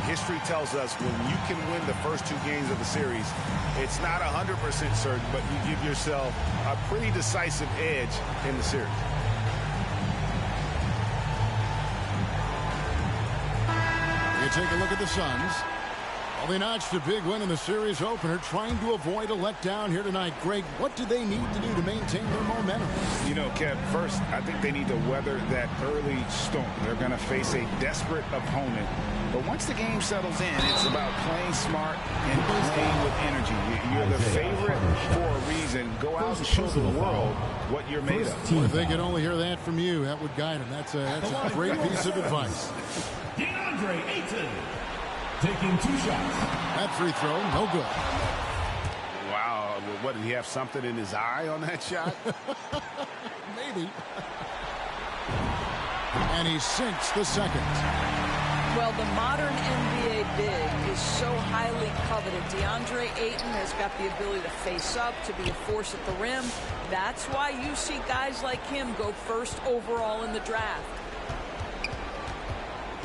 history tells us when you can win the first 2 games of the series, it's not 100% certain, but you give yourself a pretty decisive edge in the series. You take a look at the Suns. Well, they notched a big win in the series opener, trying to avoid a letdown here tonight. Greg, what do they need to do to maintain their momentum? You know, Kev, first, I think they need to weather that early storm. They're going to face a desperate opponent. But once the game settles in, it's about playing smart and playing with energy. You're the favorite for a reason. Go out and show the world what you're made of. Well, if they could only hear that from you, that would guide them. That's a great piece of advice. DeAndre Ayton taking 2 shots. That free throw, no good. Wow. What, did he have something in his eye on that shot? Maybe. And he sinks the second. Well, the modern NBA big is so highly coveted. DeAndre Ayton has got the ability to face up, to be a force at the rim. That's why you see guys like him go first overall in the draft.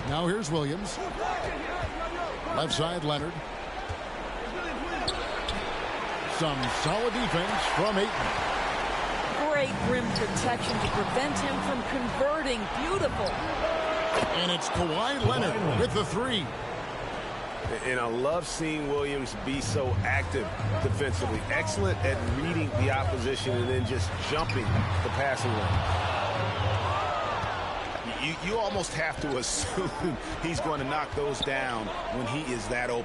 Now here's Williams. Left side, Leonard. Some solid defense from Ayton. Great rim protection to prevent him from converting. Beautiful. And it's Kawhi Leonard with the 3. And I love seeing Williams be so active defensively. Excellent at reading the opposition and then just jumping the passing lane. You almost have to assume he's going to knock those down when he is that open.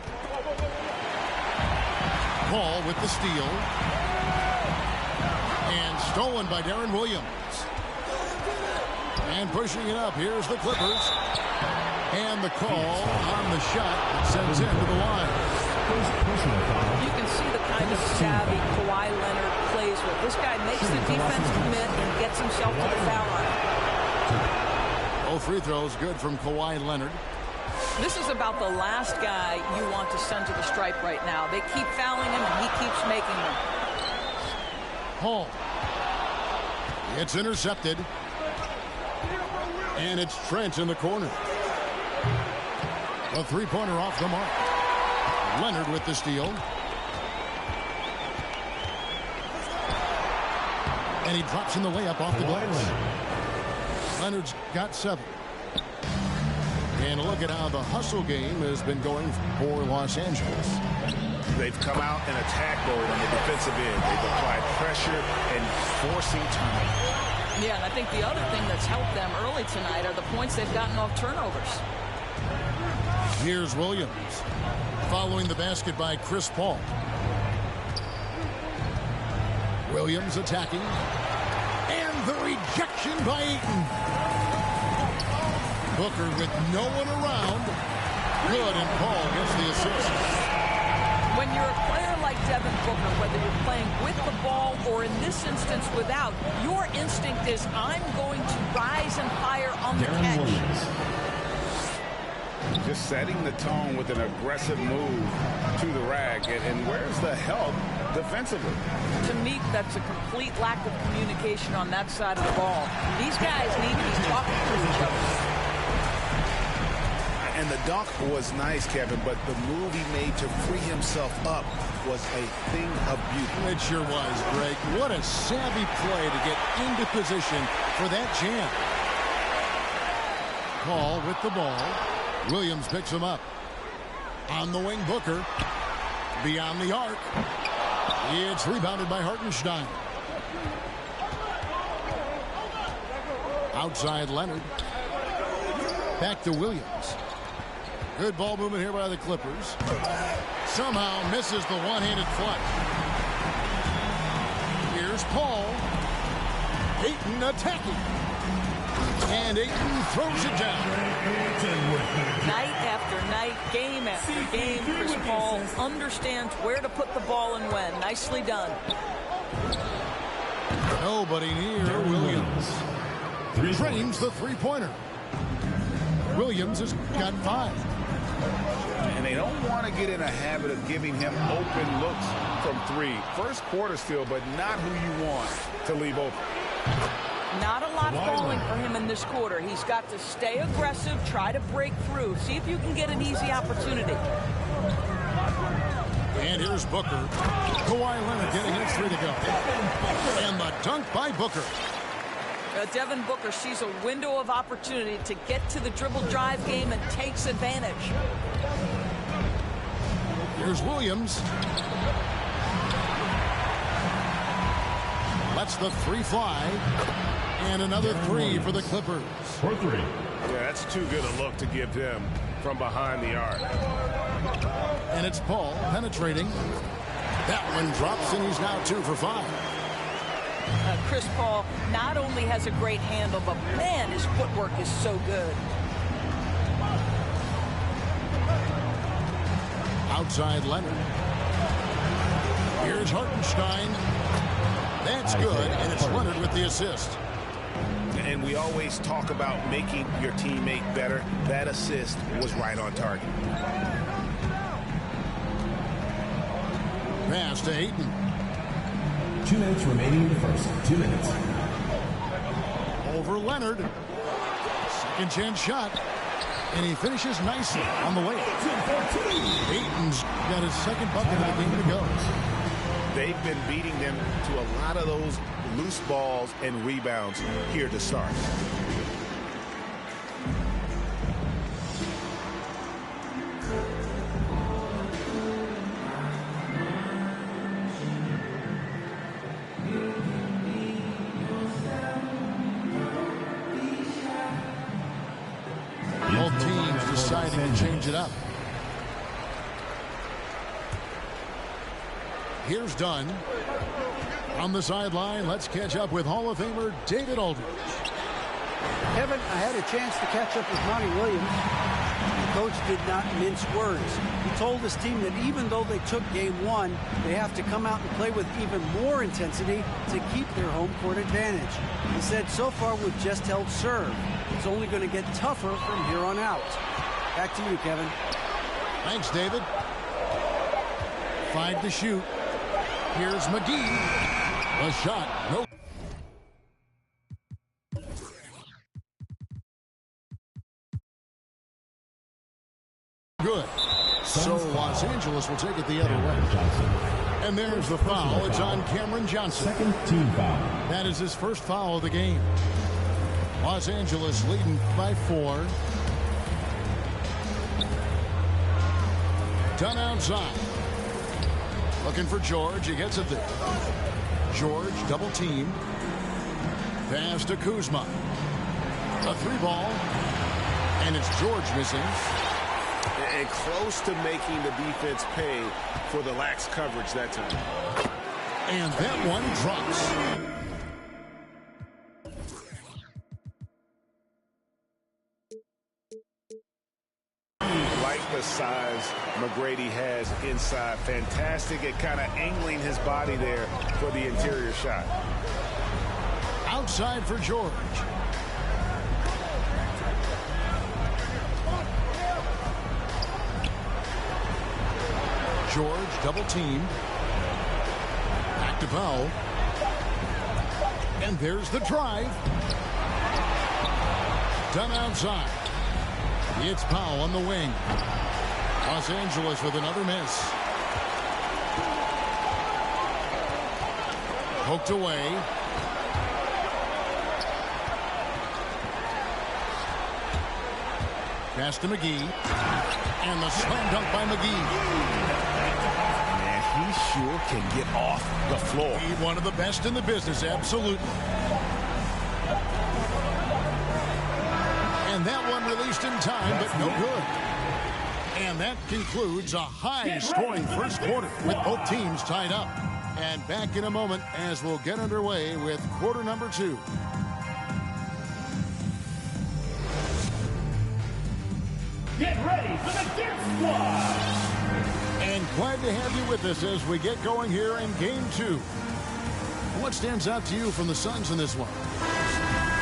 Paul with the steal. And stolen by Darren Williams. And pushing it up. Here's the Clippers. And the call on the shot that sends him to the line. You can see the kind of savvy Kawhi Leonard plays with. This guy makes the defense commit and gets himself to the foul line. Both free throws good from Kawhi Leonard. This is about the last guy you want to send to the stripe right now. They keep fouling him, and he keeps making them. Hall. It's intercepted. And it's Trent in the corner. A 3-pointer off the mark. Leonard with the steal. And he drops in the layup off the glass. Leonard's got 7. And look at how the hustle game has been going for Los Angeles. They've come out in attack mode on the defensive end. They've applied pressure and forcing turnovers. Yeah, and I think the other thing that's helped them early tonight are the points they've gotten off turnovers. Here's Williams. Following the basket by Chris Paul. Williams attacking. And the rejection by Ayton. Booker with no one around. Good, and Paul gets the assist. When you're a player like Devin Booker, whether you're playing with the ball or in this instance without, your instinct is, I'm going to rise and fire on the catch. Just setting the tone with an aggressive move to the rack. And where's the help defensively? To me, that's a complete lack of communication on that side of the ball. These guys need to be talking to each other. And the dunk was nice, Kevin, but the move he made to free himself up was a thing of beauty. It sure was, Greg. What a savvy play to get into position for that jam. Paul with the ball. Williams picks him up. On the wing, Booker. Beyond the arc. It's rebounded by Hartenstein. Outside Leonard. Back to Williams. Good ball movement here by the Clippers. Somehow misses the one-handed flush. Here's Paul. Ayton attacking. And Ayton throws it down. Night after night, game after game, Chris Paul understands where to put the ball and when. Nicely done. Nobody near Williams. Drains the three-pointer. Williams has got 5. And they don't want to get in a habit of giving him open looks from 3. First quarter still, but not who you want to leave open. Not a lot falling for him in this quarter. He's got to stay aggressive, try to break through. See if you can get an easy opportunity. And here's Booker. Kawhi Leonard getting his 3 to go. And the dunk by Booker. Devin Booker sees a window of opportunity to get to the dribble drive game and takes advantage. Here's Williams. Lets the 3 fly. And another 3 for the Clippers. For 3. Yeah, that's too good a look to give him from behind the arc. And it's Paul penetrating. That one drops, and he's now 2 for 5. Chris Paul not only has a great handle, but man, his footwork is so good. Outside Leonard. Here's Hartenstein. That's good, and it's Leonard with the assist. And we always talk about making your teammate better. That assist was right on target. Pass to Ayton. 2 minutes remaining in the first. 2 minutes. Over Leonard. Second chance shot. And he finishes nicely on the way. Ayton's got his second bucket of the game to go. They've been beating them to a lot of those loose balls and rebounds here to start. Both teams deciding to change it up. Here's Dunn. On the sideline, let's catch up with Hall of Famer David Aldridge. Kevin, I had a chance to catch up with Monty Williams. The coach did not mince words. He told his team that even though they took game 1, they have to come out and play with even more intensity to keep their home court advantage. He said, so far we've just held serve. It's only going to get tougher from here on out. Back to you, Kevin. Thanks, David. 5 to shoot. Here's McGee. A shot. Nope. Good. So Los Angeles will take it the other way. And there's the foul. It's on Cameron Johnson. Second team foul. That is his first foul of the game. Los Angeles leading by 4. Dunn outside. Looking for George. He gets it there. George double teamed. Pass to Kuzma. A 3-ball. And it's George missing. And close to making the defense pay for the lax coverage that time. And that one drops. Like the size McGrady has inside. Fantastic at kind of angling his body there for the interior shot. Outside for George. George double team. Back to Powell. And there's the drive. Done outside. It's Powell on the wing. Los Angeles with another miss. Poked away. Pass to McGee. And the slam dunk by McGee. He sure can get off the floor. He's one of the best in the business, absolutely. And that one released in time, but no good. And that concludes a high-scoring first quarter with both teams tied up. And back in a moment as we'll get underway with quarter number 2. Get ready for the Dip Squad. And glad to have you with us as we get going here in Game 2. What stands out to you from the Suns in this one?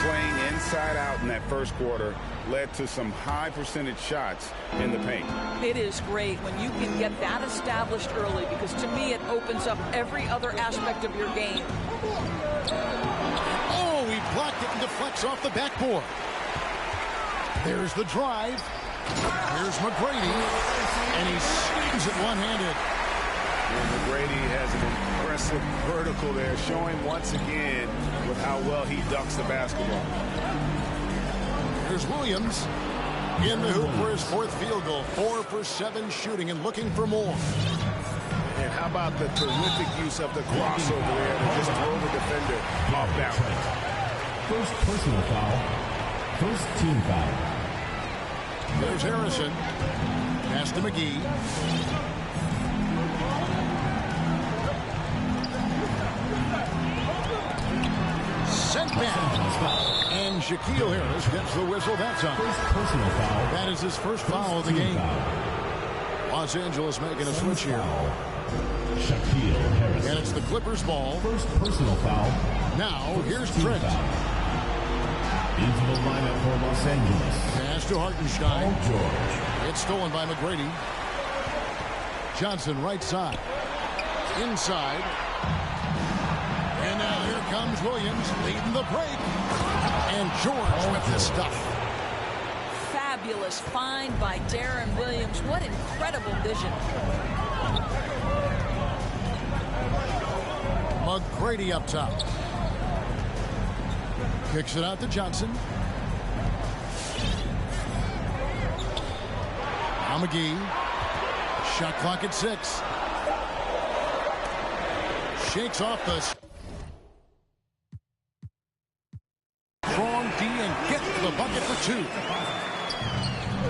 Playing inside out in that first quarter led to some high percentage shots in the paint. It is great when you can get that established early, because to me it opens up every other aspect of your game. Oh, he blocked it and deflects off the backboard. There's the drive. Here's McGrady, and he swings it one-handed. And McGrady has an impressive vertical there, showing once again with how well he ducks the basketball. Here's Williams in the hoop for his fourth field goal. 4 for 7 shooting and looking for more. And how about the terrific use of the crossover there to just throw the defender off balance. First personal foul. First team foul. There's Harrison. Pass to McGee. Sent back. And Shaquille Harris gets the whistle that time. First personal foul. That is his first foul of the game. Los Angeles making a switch here. Shaquille Harris. And it's the Clippers ball. First personal foul. Now here's Trent. Into the lineup for Los Angeles. Pass to Hartenstein. Paul George. It's stolen by McGrady. Johnson right side. Inside. And now here comes Williams leading the break. And George with the stuff. Fabulous find by Darren Williams. What incredible vision. McGrady up top. Kicks it out to Johnson. Now McGee. Shot clock at 6. Shakes off the strong D and gets the bucket for 2.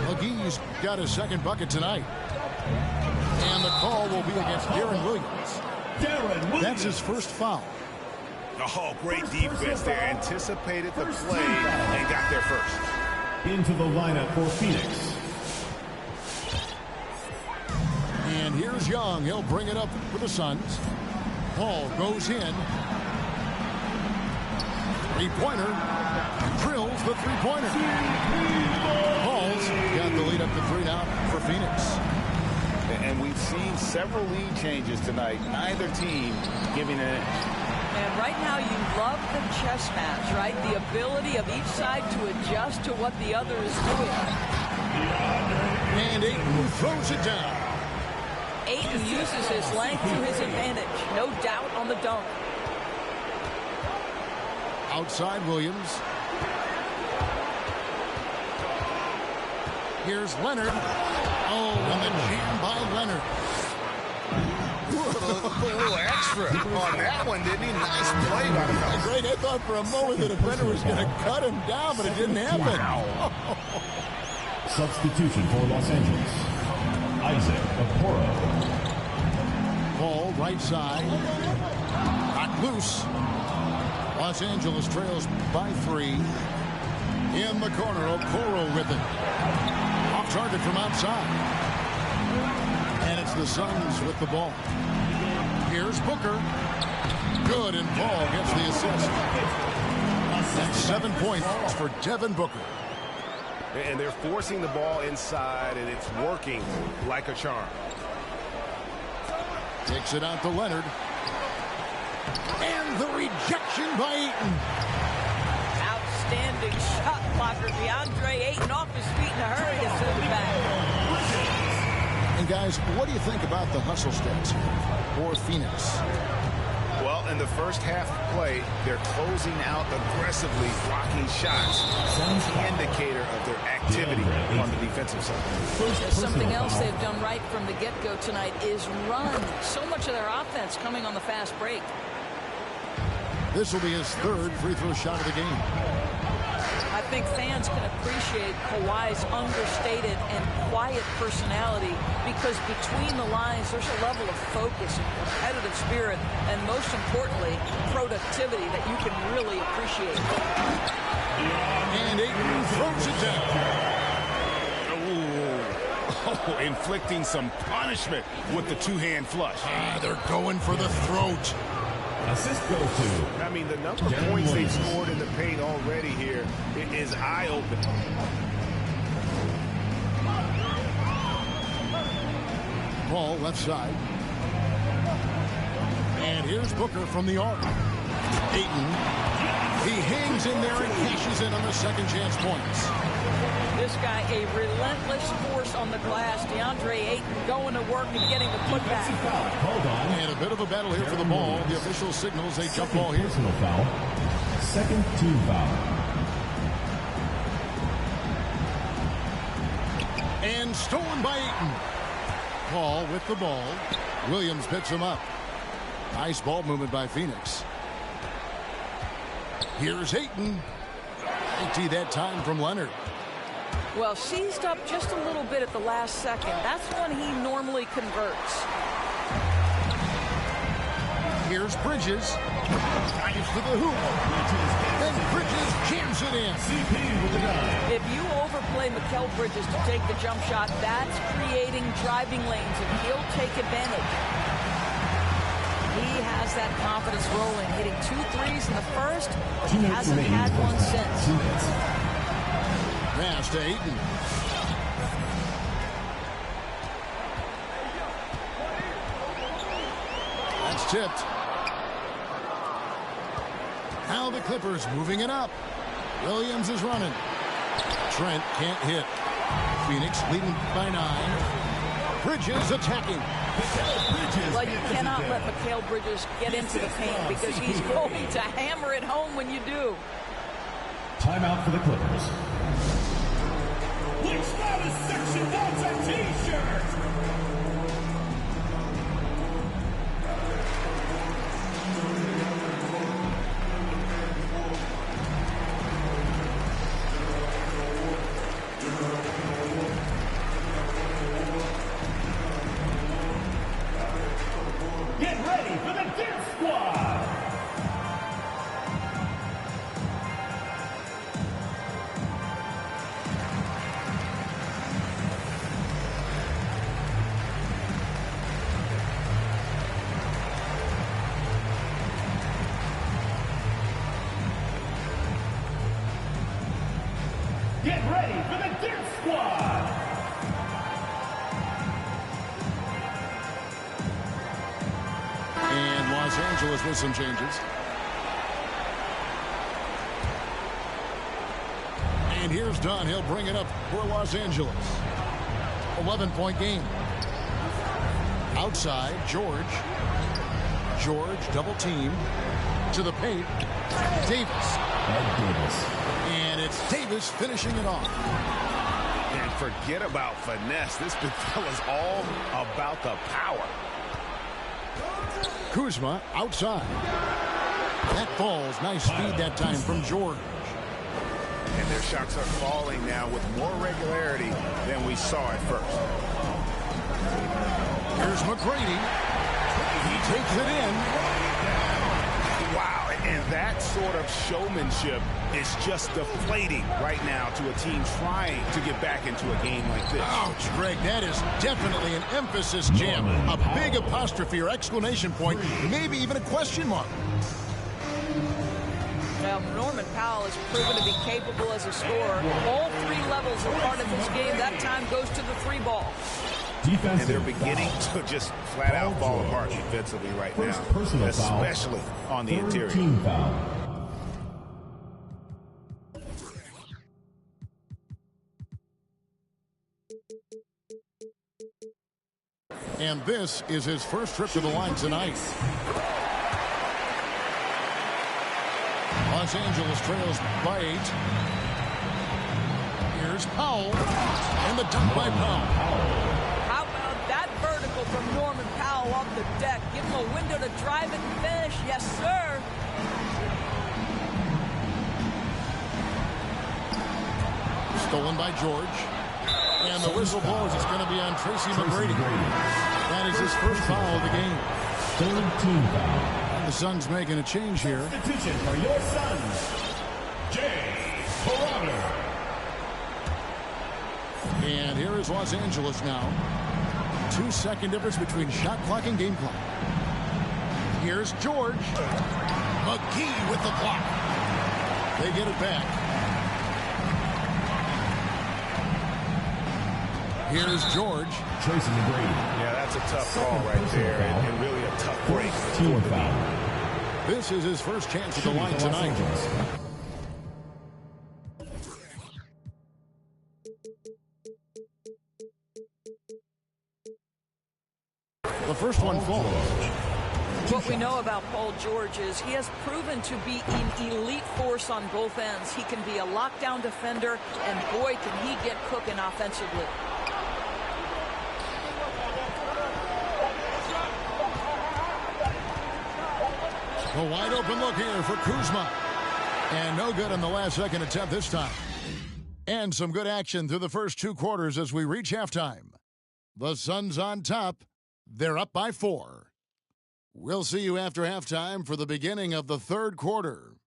McGee's got his second bucket tonight. And the call will be against Darren Williams. That's his first foul. Oh, great defense there. Anticipated the play and got there first. Into the lineup for Phoenix. And here's Young. He'll bring it up for the Suns. Paul goes in. Three-pointer. Drills the three-pointer. Paul's got the lead up to 3 now for Phoenix. And we've seen several lead changes tonight. Neither team giving it. And right now you love the chess match, right? The ability of each side to adjust to what the other is doing. And Ayton throws it down. Ayton uses his length to his advantage. No doubt on the dunk. Outside Williams. Here's Leonard. Oh, and the jam by Leonard. A little extra on that one, didn't he? Nice play by the fella. Great. I thought for a moment the defender was going to cut him down, but it didn't happen. Substitution for Los Angeles. Isaac Okoro. Paul, right side. Knocked loose. Los Angeles trails by 3. In the corner, Okoro with it. Off target from outside. And it's the Suns with the ball. Here's Booker. Good, and Paul gets the assist. That's 7 points for Devin Booker. And they're forcing the ball inside, and it's working like a charm. Takes it out to Leonard. And the rejection by Ayton. Outstanding shot blocker. DeAndre Ayton off his feet in a hurry to send it back. And guys, what do you think about the hustle stats here for Phoenix? Well, in the first half play, they're closing out aggressively, blocking shots. Indicator of their activity on the defensive side. Something else they've done right from the get-go tonight is run. So much of their offense coming on the fast break. This will be his 3rd free throw shot of the game. I think fans can appreciate Kawhi's understated and quiet personality because between the lines there's a level of focus and competitive spirit and most importantly productivity that you can really appreciate. And Ayton throws it down. Oh, inflicting some punishment with the two-hand flush. They're going for the throat. Assist goes to. I mean, the number of points they've scored in the paint already here is eye-opening. Ball left side. And here's Booker from the arc. Ayton He hangs in there and cashes in on the second chance points. This guy, a relentless force on the glass. DeAndre Ayton going to work and getting the putback. Hold on. And a bit of a battle here for the ball. The official signals a jump ball here. Personal foul. Second team foul. And stolen by Ayton. Paul with the ball. Williams picks him up. Nice ball movement by Phoenix. Here's Ayton. Empty that time from Leonard. Well, seized up just a little bit at the last second. That's when he normally converts. Here's Bridges. Drives to the hoop. And Bridges jams it in. If you overplay Mikal Bridges to take the jump shot, that's creating driving lanes, and he'll take advantage. He has that confidence rolling, hitting 2 threes in the first, but he hasn't had one since. Pass to Ayton. That's tipped. Now the Clippers moving it up. Williams is running. Trent can't hit. Phoenix leading by 9. Bridges attacking. Well, you cannot let Mikal Bridges get into the paint because he's going to hammer it home when you do. Timeout for the Clippers. Which status section wants a t-shirt? Get ready for the Dip Squad! Get ready for the Dip Squad! And Los Angeles with some changes. And here's Dunn. He'll bring it up for Los Angeles. 11-point game. Outside, George. George double team to the paint. Davis. And it's Davis finishing it off. And forget about finesse. This big fella's all about the power. Kuzma outside. That falls. Nice speed that time from George. And their shots are falling now with more regularity than we saw at first. Here's McGrady. He takes it in. Wow, and that sort of showmanship is just deflating right now to a team trying to get back into a game like this. Ouch, Greg, that is definitely an emphasis jam. A big apostrophe or exclamation point, maybe even a question mark. Now, Norman Powell has proven to be capable as a scorer. All 3 levels are part of this game. That time goes to the 3 ball. And they're beginning to just flat out fall apart defensively right now, especially on the interior. Team foul. And this is his first trip to the line tonight. Los Angeles trails by 8. Here's Powell. And the dunk by Powell. How about that vertical from Norman Powell off the deck? Give him a window to drive it and finish. Yes, sir. Stolen by George. And the whistle blows. It's going to be on Tracy McGrady. That is his first foul of the game. Third team foul. The Suns making a change here. Substitution for your Suns, Jay Crowder. And here is Los Angeles now. 2-second difference between shot clock and game clock. Here's George. McGee with the block. They get it back. Here's George. Tracy McGrady. Yeah, that's a tough call right there, and really a tough break. Team foul. This is his first chance at the line tonight. The first one falls. What we know about Paul George is he has proven to be an elite force on both ends. He can be a lockdown defender, and boy, can he get cooking offensively. A wide open look here for Kuzma. And no good on the last second attempt this time. And some good action through the first 2 quarters as we reach halftime. The Suns on top. They're up by 4. We'll see you after halftime for the beginning of the third quarter.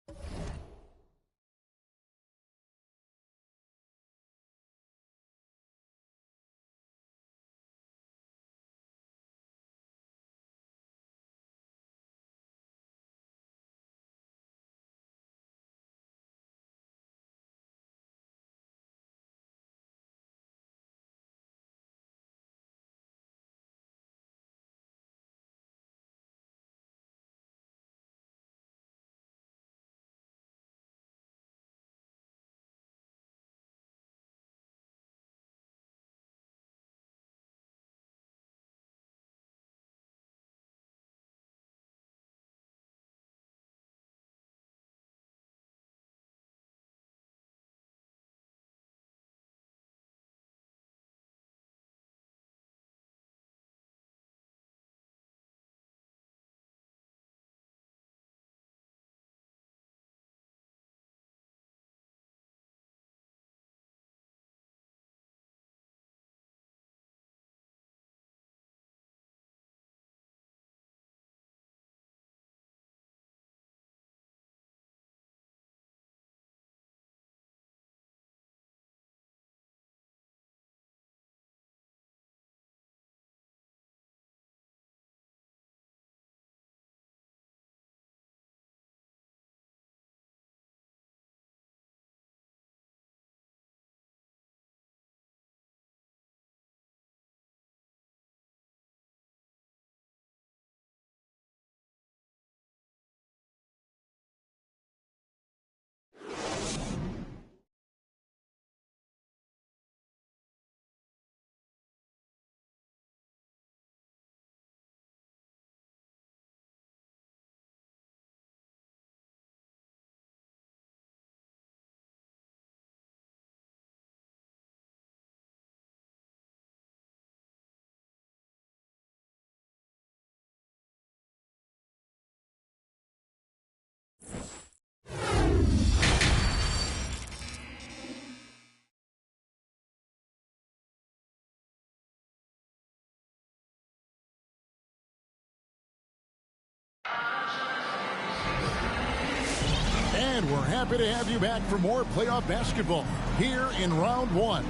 And we're happy to have you back for more playoff basketball here in round 1.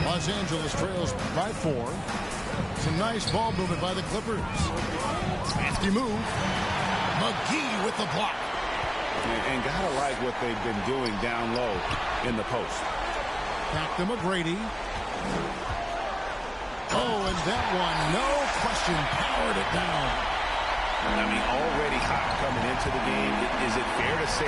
Los Angeles trails by 4. It's a nice ball movement by the Clippers. Nasty move. McGee with the block. And gotta like what they've been doing down low in the post. Back to McGrady. Oh, and that one, no question, powered it down. I mean, already hot coming into the game. Is it fair to say?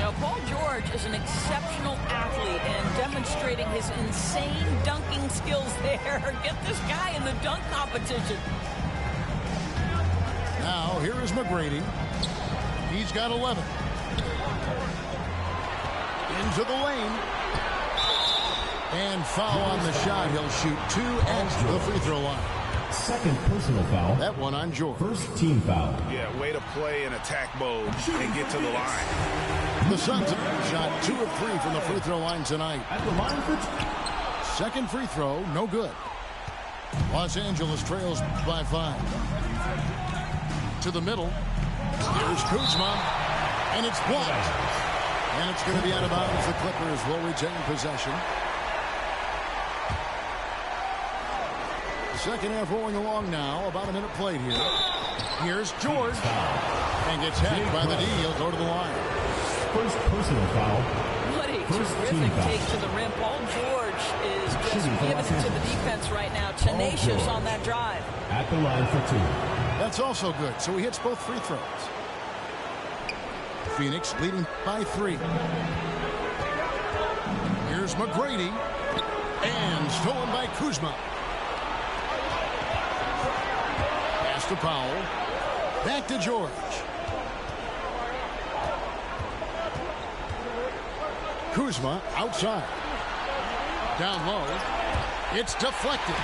Now, Paul George is an exceptional athlete and demonstrating his insane dunking skills there. Get this guy in the dunk competition. Now, here is McGrady. He's got 11. Into the lane. And foul on the shot. He'll shoot 2 at the free throw line. Second personal foul. That one on George. First team foul. Yeah, way to play in attack mode and get to the line. The Suns have shot 2 of 3 from the free throw line tonight. At the line for second free throw, no good. Los Angeles trails by 5. To the middle. Here's Kuzma. And it's blocked. And it's going to be out of bounds. The Clippers will retain possession. The second half rolling along now. About a minute played here. Here's George. And gets hacked by the D. He'll go to the line. First personal foul. What a terrific take to the rim. Paul George is just giving it to the defense right now. Tenacious on that drive. At the line for 2. That's also good. So he hits both free throws. Phoenix leading by 3. Here's McGrady. And stolen by Kuzma. Pass to Powell. Back to George. Kuzma outside. Down low. It's deflected.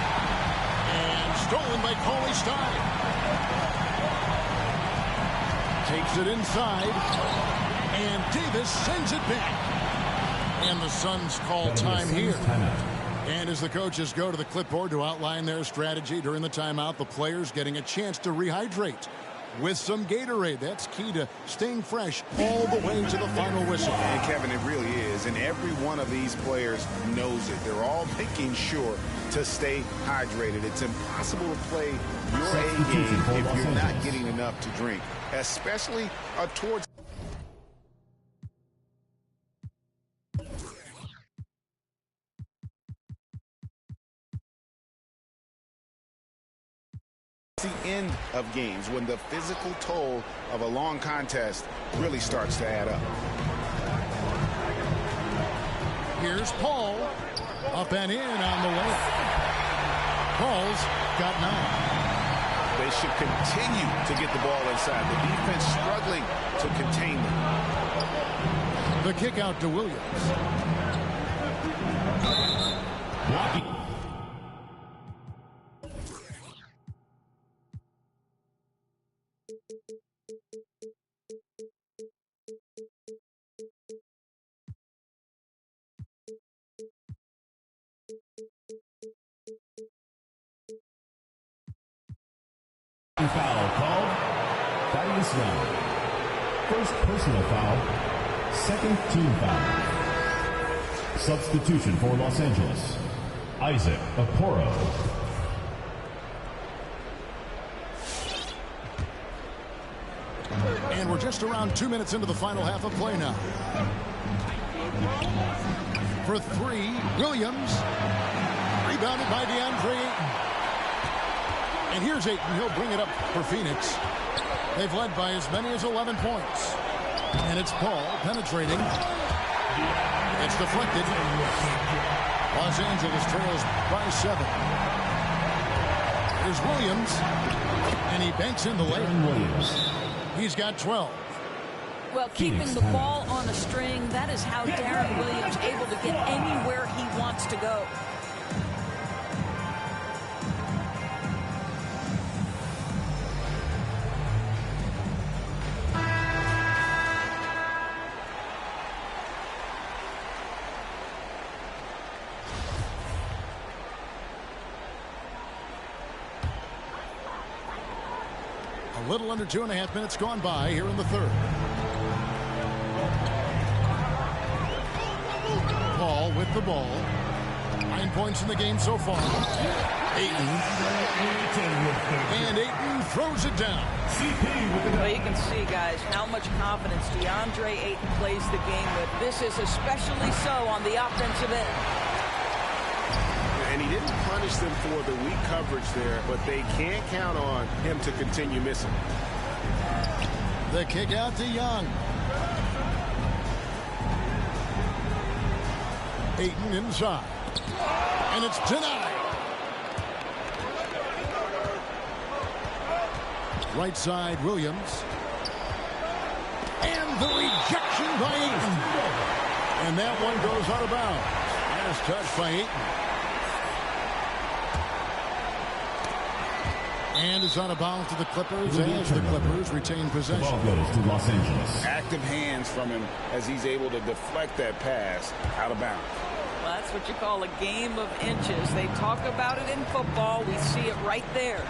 And stolen by Cauley Stein. Takes it inside. And Davis sends it back. And the Suns call time here. And as the coaches go to the clipboard to outline their strategy during the timeout, the players getting a chance to rehydrate with some Gatorade. That's key to staying fresh all the way to the final whistle. And Kevin, it really is. And every one of these players knows it. They're all making sure to stay hydrated. It's impossible to play your A game if you're not getting enough to drink, especially towards the end of games when the physical toll of a long contest really starts to add up. Here's Paul. Up and in on the way. Paul's got 9. They should continue to get the ball inside. The defense struggling to contain them. The kick out to Williams. Blocking. Foul called. Thaddeus Young. First personal foul. Second team foul. Substitution for Los Angeles. Isaac Okoro. And we're just around 2 minutes into the final half of play now. For 3, Williams. Rebounded by DeAndre Ayton. And here's Ayton. He'll bring it up for Phoenix. They've led by as many as 11 points. And it's Paul penetrating. It's deflected. Los Angeles trails by 7. Here's Williams. And he banks in the layup. He's got 12. Well, keeping the ball on a string, that is how Darren Williams able to get anywhere he wants to go. A little under 2.5 minutes gone by here in the third. Paul with the ball. 9 points in the game so far. Ayton. And Ayton throws it down. Well, you can see, guys, how much confidence DeAndre Ayton plays the game with. This is especially so on the offensive end. And he didn't punish them for the weak coverage there, but they can't count on him to continue missing. The kick out to Young. Ayton inside. And it's denied. Right side, Williams. And the rejection by Ayton. And that one goes out of bounds. Last touch by Ayton. And is out of bounds to the Clippers as the Clippers retain possession. The ball goes to Los Angeles. Active hands from him as he's able to deflect that pass out of bounds. Well, that's what you call a game of inches. They talk about it in football. We see it right there.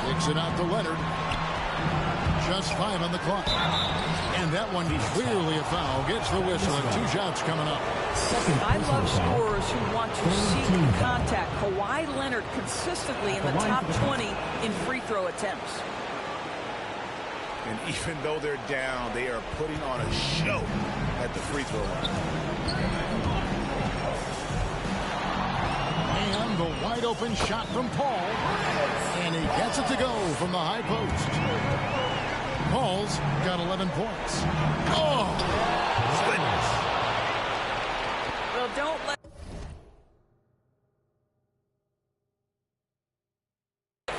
Kicks it out to Leonard. Just 5 on the clock. And that one clearly a foul. Gets the whistle and 2 shots coming up. I love scorers who want to seek contact. Kawhi Leonard consistently in the top 20 in free throw attempts. And even though they're down, they are putting on a show at the free throw line. And the wide open shot from Paul. And he gets it to go from the high post. Paul's got 11 points. Oh, goodness. Well, don't let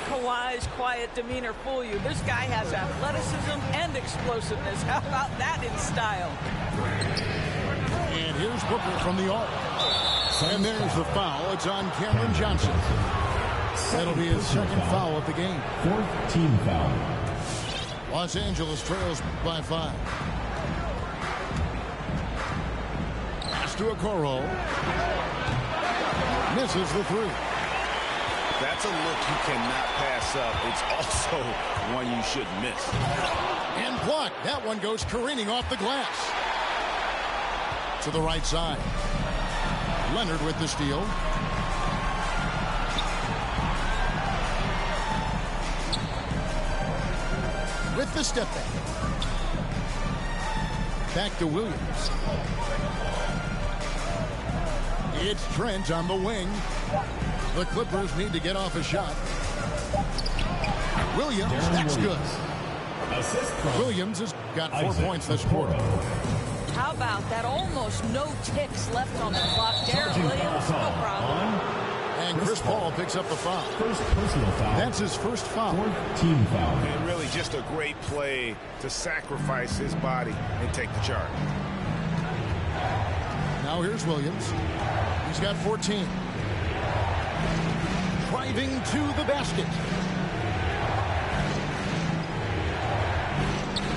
Kawhi's quiet demeanor fool you. This guy has athleticism and explosiveness. How about that in style? And here's Booker from the arc. And there's the foul. It's on Cameron Johnson. That'll be his second foul of the game. Fourth team foul. Los Angeles trails by 5. Pass to Okoro. Misses the 3. That's a look you cannot pass up. It's also one you shouldn't miss. And blocked. That one goes careening off the glass. To the right side. Leonard with the steal. With the step back. Back to Williams. It's Trent on the wing. The Clippers need to get off a shot. Williams, that's good. Williams has got 4 points this quarter. How about that? Almost no ticks left on the clock. Derek Williams, no problem. And Chris Paul picks up the foul. First personal foul. That's his first foul. Fourth team foul. And really just a great play to sacrifice his body and take the charge. Now here's Williams. He's got 14. Driving to the basket.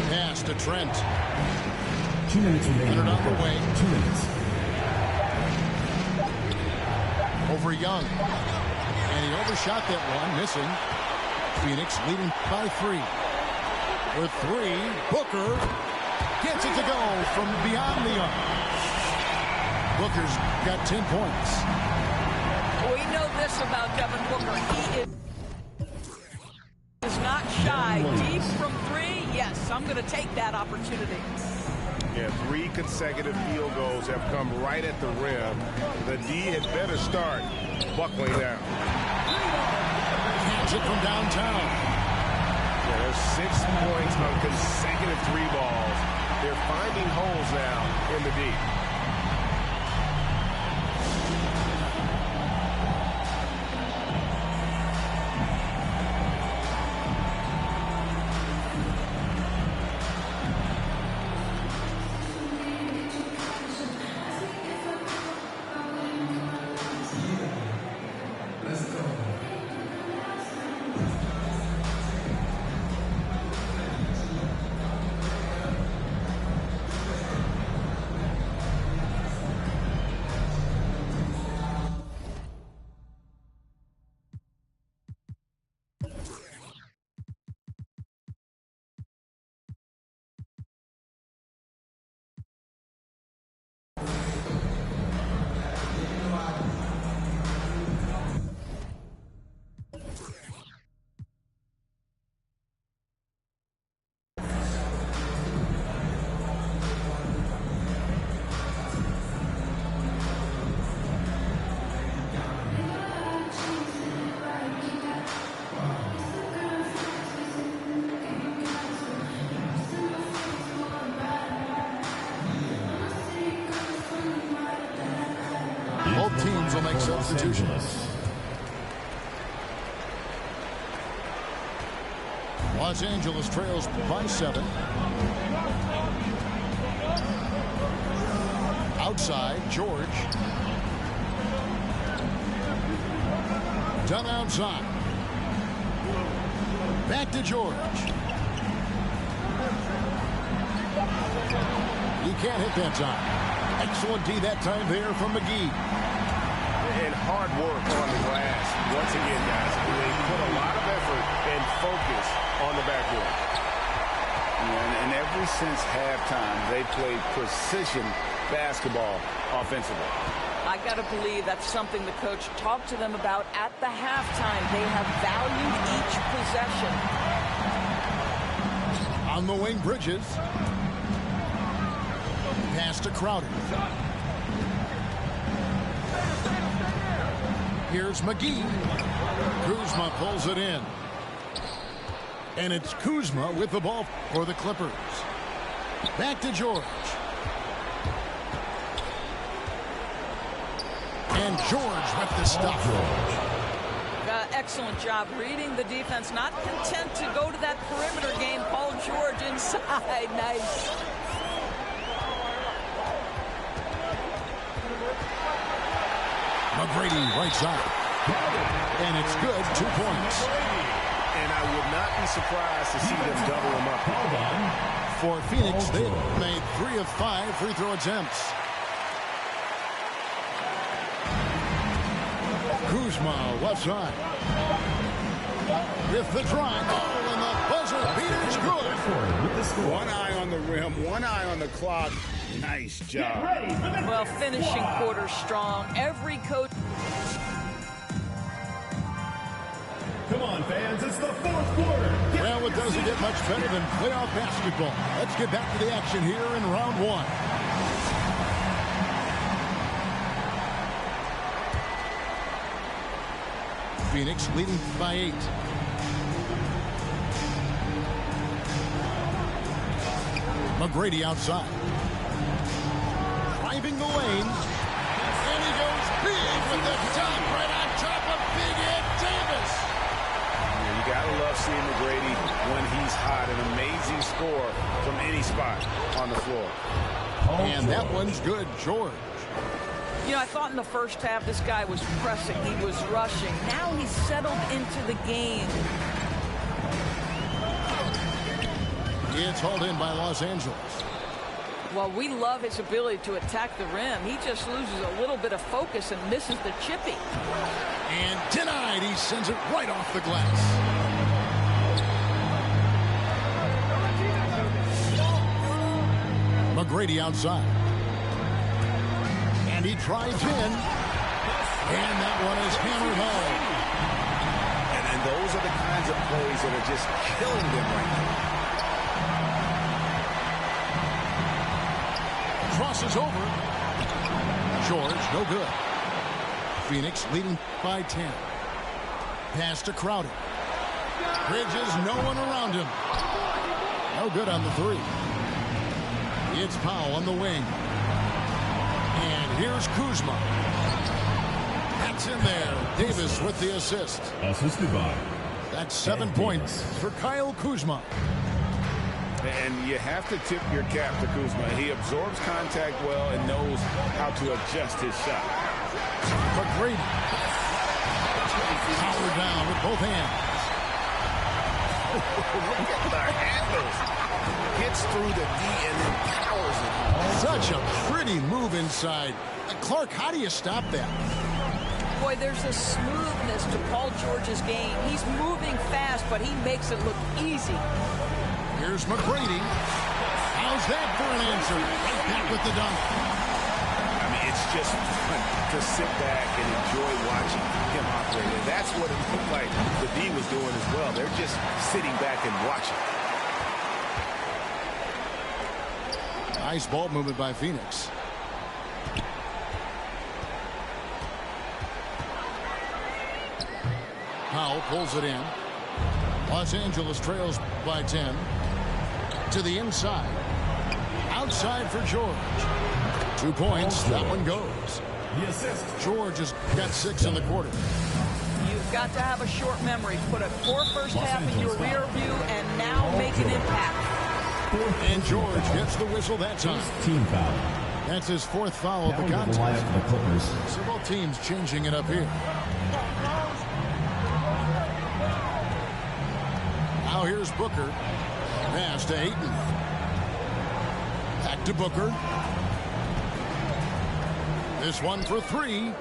Pass to Trent. 2 minutes remaining. Leonard on the wing. 2 minutes. Over Young. And he overshot that one, missing. Phoenix leading by 3. With 3, Booker gets it to go from beyond the arc. Booker's got 10 points. We know this about Devin Booker. He is not shy. Deep from 3, yes, I'm going to take that opportunity. Yeah, 3 consecutive field goals have come right at the rim. The D had better start buckling down. Catch it from downtown. Yeah, there's 6 points on consecutive 3 balls. They're finding holes now in the D. Both teams will make substitutions. Los Angeles trails by 7. Outside, George. Done outside. Back to George. He can't hit that time. Excellent D that time there from McGee. And hard work on the glass. Once again, guys, they put a lot of effort and focus on the backboard. And ever since halftime, they played precision basketball offensively. I got to believe that's something the coach talked to them about at the halftime. They have valued each possession. On the wing, Bridges. Pass to Crowder. Here's McGee. Kuzma pulls it in. And it's Kuzma with the ball for the Clippers. Back to George. And George with the stop. Excellent job reading the defense. Not content to go to that perimeter game. Paul George inside. Nice. McGrady right side. And it's good. 2 points. And I would not be surprised to see them double him up. For Phoenix, they've made 3 of 5 free throw attempts. Kuzma left side. With the drive. Oh, and the buzzer beater is good. One eye on the rim, one eye on the clock. Nice job. Well, finishing quarter strong. Every coach. Come on, fans, it's the fourth quarter. Well, it doesn't get much better than playoff basketball. Let's get back to the action here in round 1. Phoenix leading by 8. McGrady outside. Driving the lane. And he goes big with the dunk right on top of Big Ed Davis. You gotta love seeing McGrady when he's hot. An amazing score from any spot on the floor. And that one's good. George. You know, I thought in the first half this guy was pressing. He was rushing. Now he's settled into the game. It's hauled in by Los Angeles. Well, we love his ability to attack the rim. He just loses a little bit of focus and misses the chippy. And denied. He sends it right off the glass. McGrady outside. And he drives in. And that one is hammered home. And those are the kinds of plays that are just killing them right now. Crosses over. George, no good. Phoenix leading by 10. Pass to Crowder. Bridges, no one around him. No good on the 3. It's Powell on the wing. And here's Kuzma. That's in there. Davis with the assist. Assisted by. That's 7 points for Kyle Kuzma. And you have to tip your cap to Kuzma. He absorbs contact well and knows how to adjust his shot. McGrady. Power down with both hands. Look at the handles. Gets through the D and then powers it. Such a pretty move inside. Clark, how do you stop that? Boy, there's a smoothness to Paul George's game. He's moving fast, but he makes it look easy. Here's McGrady. How's that for an answer? Right back with the dunk. I mean, it's just fun to sit back and enjoy watching him operate. And that's what it looked like the D was doing as well. They're just sitting back and watching. Nice ball movement by Phoenix. Powell pulls it in. Los Angeles trails by 10. To the inside. Outside for George. 2 points. That one goes. The assist. George has got 6 in the quarter. You've got to have a short memory. Put a poor first half in your rear view and now make an impact. And George gets the whistle that time. Team foul. That's his 4th foul of the Now into the contest. lineup for the Clippers. So both teams changing it up here. Now here's Booker. Pass to Ayton. Back to Booker. This one for 3.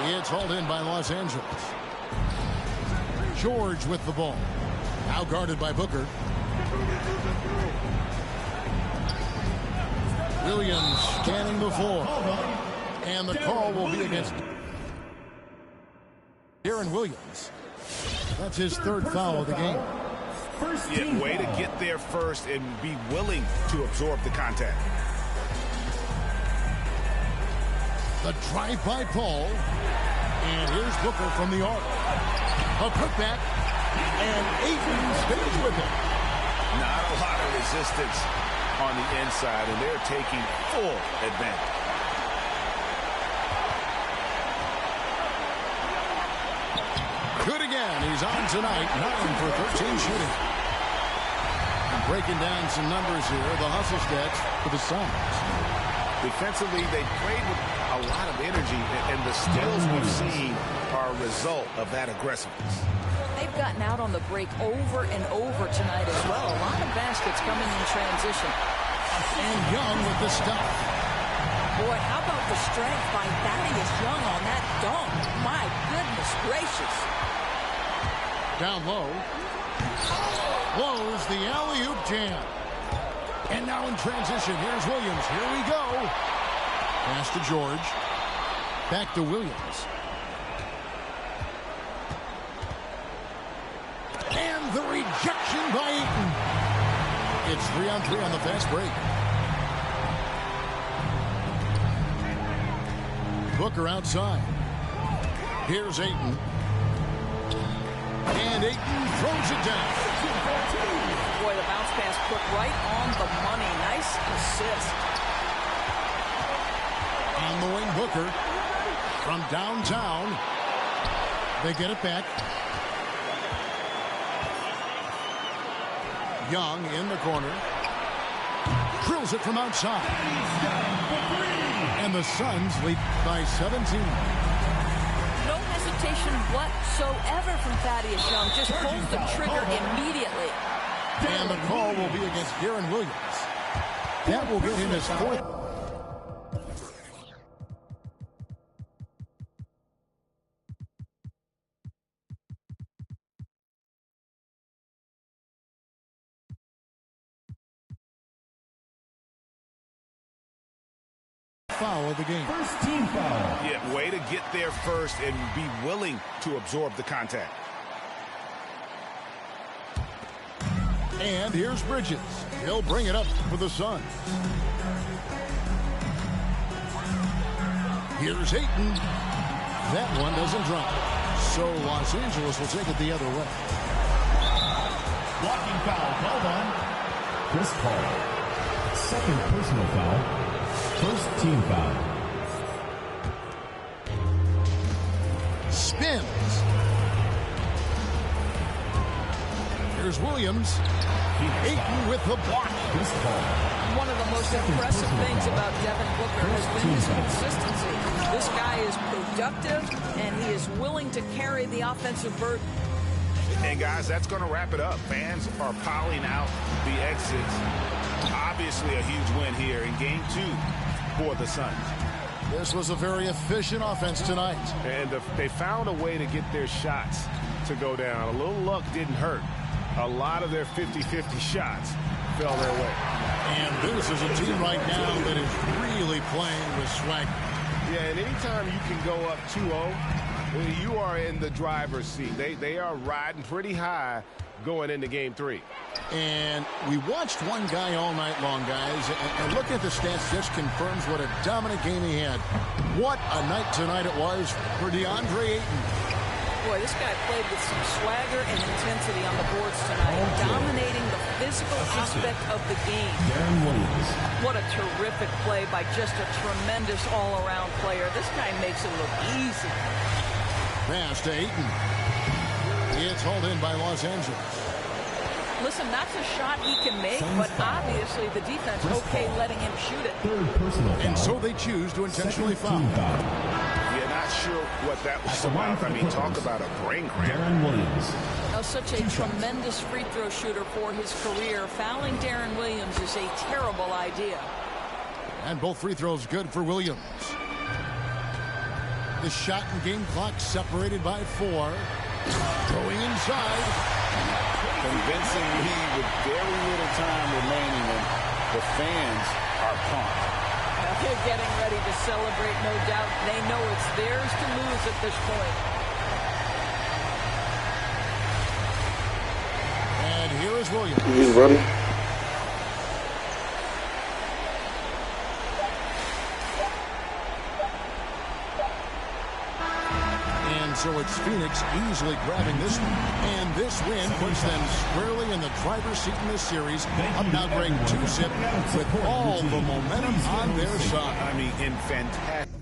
It's hauled in by Los Angeles. George with the ball. Now guarded by Booker. Williams scanning the floor. And the call will be against Aaron Williams. That's his 3rd foul of the game. Yeah, way to get there first and be willing to absorb the contact. The drive by Paul. And here's Booker from the arc. A putback. And Ayton stays with it. Not a lot of resistance on the inside, and they're taking full advantage. Good again. He's on tonight. 9 for 13 shooting. And breaking down some numbers here. The hustle stats for the Suns. Defensively, they played with a lot of energy, and the steals we've seen are a result of that aggressiveness. They've gotten out on the break over and over tonight as well. A lot of baskets coming in transition. And Young with the stuff. Boy, how about the strength by Thaddeus Young on that dunk? My goodness gracious. Down low. Blows the alley-oop jam. And now in transition, here's Williams. Here we go. Pass to George. Back to Williams. And the rejection by Ayton. It's 3-on-3 on the fast break. Booker outside. Here's Ayton. And Ayton throws it down. Boy, the bounce pass put right on the money. Nice assist. On the wing, Booker. From downtown. They get it back. Young in the corner. Drills it from outside. And the Suns lead by 17. No hesitation whatsoever from Thaddeus Young. Just pulls the trigger immediately. And the call will be against Deron Williams. That will get him his 4th. Foul of the game. First team foul. Yeah, way to get there first and be willing to absorb the contact. And here's Bridges. He'll bring it up for the Suns. Here's Ayton. That one doesn't drop. So Los Angeles will take it the other way. Blocking foul called on Chris Paul. Second personal foul. First team foul. Spins. Here's Williams. Ayton with the block. Chris Paul. One of the most impressive things about Devin Booker has been his consistency. This guy is productive, and he is willing to carry the offensive burden. And, guys, that's going to wrap it up. Fans are piling out the exits. Obviously a huge win here in Game 2 for the Suns. This was a very efficient offense tonight. And they found a way to get their shots to go down. A little luck didn't hurt. A lot of their 50-50 shots fell their way. And this is a team right now that is really playing with swagger. Yeah, and anytime you can go up 2-0, you are in the driver's seat. They are riding pretty high going into Game 3. And we watched one guy all night long, guys, and looking at the stats just confirms what a dominant game he had. What a night tonight it was for DeAndre Ayton. Boy, this guy played with some swagger and intensity on the boards tonight, dominating the physical aspect of the game. Deron Williams. What a terrific play by just a tremendous all-around player. This guy makes it look easy. Pass to Ayton. It's hauled in by Los Angeles. Listen, that's a shot he can make, but obviously the defense okay letting him shoot it. Third personal foul. And so they choose to intentionally foul. Yeah, not sure what that was about. I mean, talk about a brain cramp. Deron Williams. Now, such a tremendous free throw shooter for his career. Fouling Deron Williams is a terrible idea. And both free throws good for Williams. The shot and game clock separated by 4. Going inside. Convincing lead with very little time remaining, and the fans are pumped. Now they're getting ready to celebrate, no doubt. They know it's theirs to lose at this point. And here is Williams. He's running. And so it's It's Phoenix easily grabbing this one. And this win puts them squarely in the driver's seat in this series. Up now grade 2-zip with all the momentum on their side. I mean, in fantastic.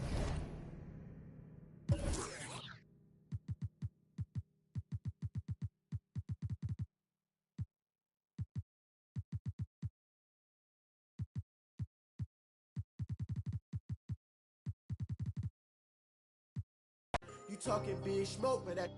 You talking big smoke, but that